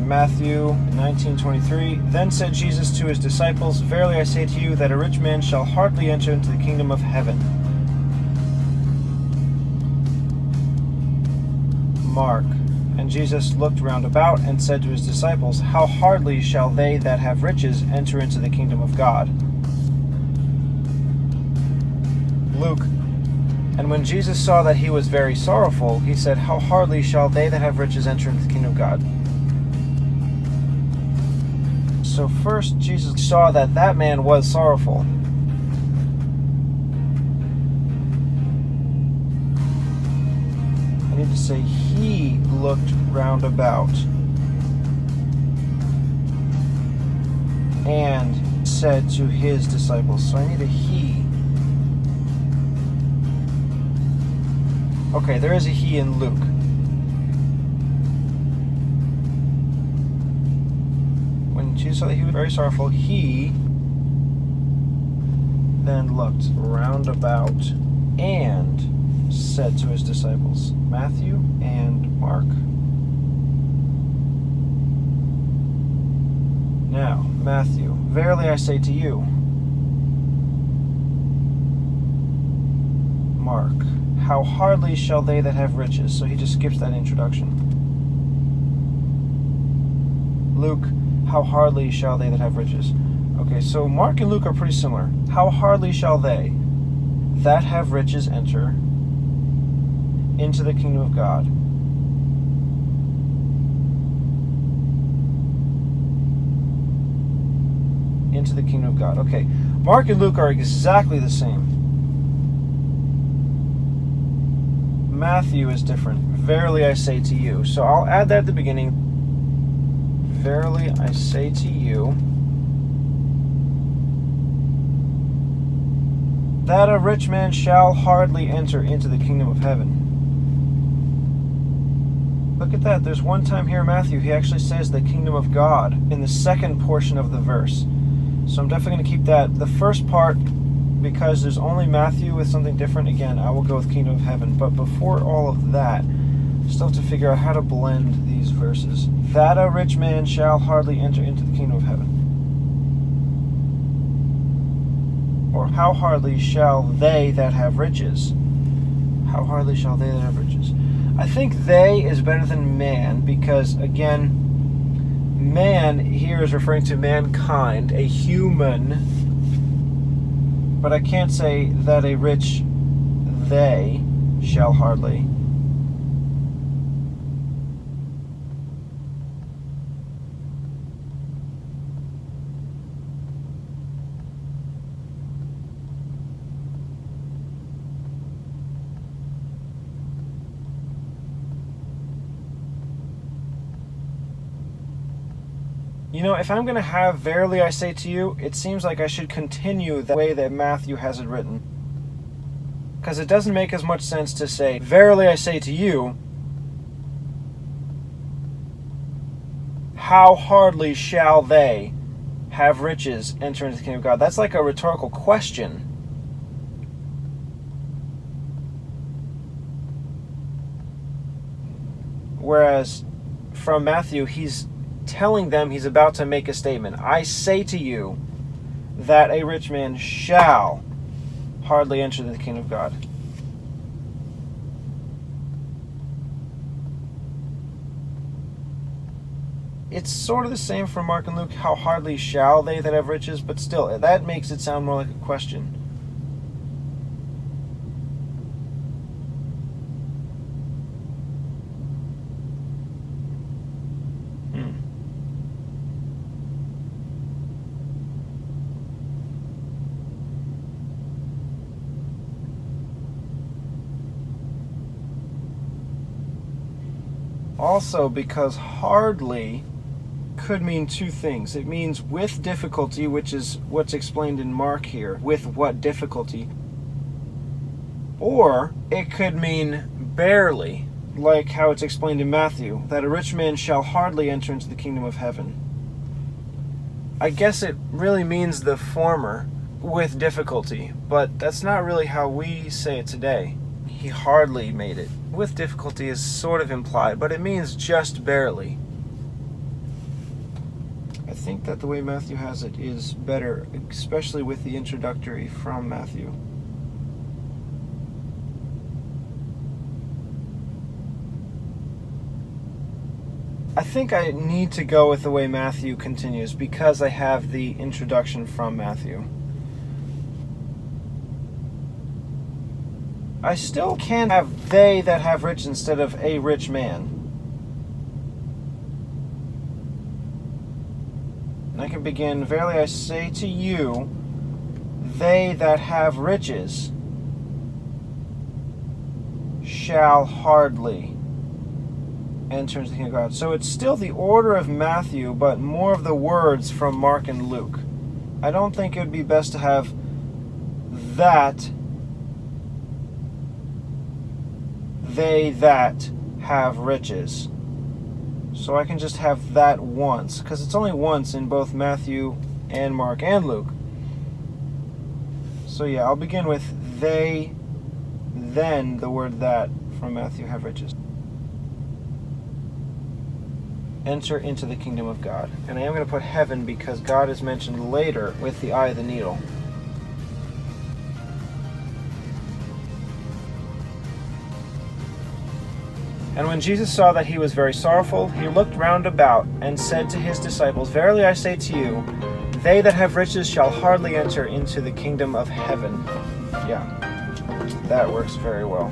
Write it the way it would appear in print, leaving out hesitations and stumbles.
Matthew 19:23. Then said Jesus to his disciples, Verily I say to you, that a rich man shall hardly enter into the kingdom of heaven. Mark. And Jesus looked round about, and said to his disciples, How hardly shall they that have riches enter into the kingdom of God. Luke. And when Jesus saw that he was very sorrowful, he said, How hardly shall they that have riches enter into the kingdom of God. So first, Jesus saw that that man was sorrowful. I need to say, he looked round about and said to his disciples. So I need a he. Okay, there is a he in Luke. When Jesus saw that he was very sorrowful, he then looked round about and said to his disciples. Matthew and Mark. Now, Matthew, verily I say to you. Mark, how hardly shall they that have riches. So he just skips that introduction. Luke, how hardly shall they that have riches. Okay, so Mark and Luke are pretty similar. How hardly shall they that have riches enter into the kingdom of God. Into the kingdom of God. Okay, Mark and Luke are exactly the same. Matthew is different. Verily I say to you. So I'll add that at the beginning. Verily I say to you that a rich man shall hardly enter into the kingdom of heaven. Look at that. There's one time here in Matthew, he actually says the kingdom of God in the second portion of the verse. So I'm definitely going to keep that. The first part, because there's only Matthew with something different, again, I will go with kingdom of heaven. But before all of that, I still have to figure out how to blend these verses. That a rich man shall hardly enter into the kingdom of heaven. Or how hardly shall they that have riches. How hardly shall they that have riches. I think they is better than man because, again, man here is referring to mankind, a human. But I can't say that a rich they shall hardly. You know, if I'm going to have verily I say to you, it seems like I should continue the way that Matthew has it written. Because it doesn't make as much sense to say, verily I say to you, how hardly shall they have riches enter into the kingdom of God? That's like a rhetorical question. Whereas from Matthew, he's telling them he's about to make a statement. I say to you that a rich man shall hardly enter the kingdom of God. It's sort of the same for Mark and Luke, how hardly shall they that have riches, but still, that makes it sound more like a question. Also, because hardly could mean two things. It means with difficulty, which is what's explained in Mark here. With what difficulty? Or it could mean barely, like how it's explained in Matthew, that a rich man shall hardly enter into the kingdom of heaven. I guess it really means the former, with difficulty, but that's not really how we say it today. He hardly made it. With difficulty is sort of implied, but it means just barely. think that the way Matthew has it is better, especially with the introductory from Matthew. I think I need to go with the way Matthew continues because I have the introduction from Matthew. I still can have they that have rich instead of a rich man. And I can begin, verily I say to you, they that have riches shall hardly enter into the kingdom of God. So it's still the order of Matthew, but more of the words from Mark and Luke. I don't think it would be best to have that, they that have riches. So I can just have that once, because it's only once in both Matthew and Mark and Luke. So yeah, I'll begin with they, then the word that from Matthew have riches. Enter into the kingdom of God. And I am going to put heaven because God is mentioned later with the eye of the needle. And when Jesus saw that he was very sorrowful, he looked round about and said to his disciples, verily I say to you, they that have riches shall hardly enter into the kingdom of heaven. Yeah, that works very well.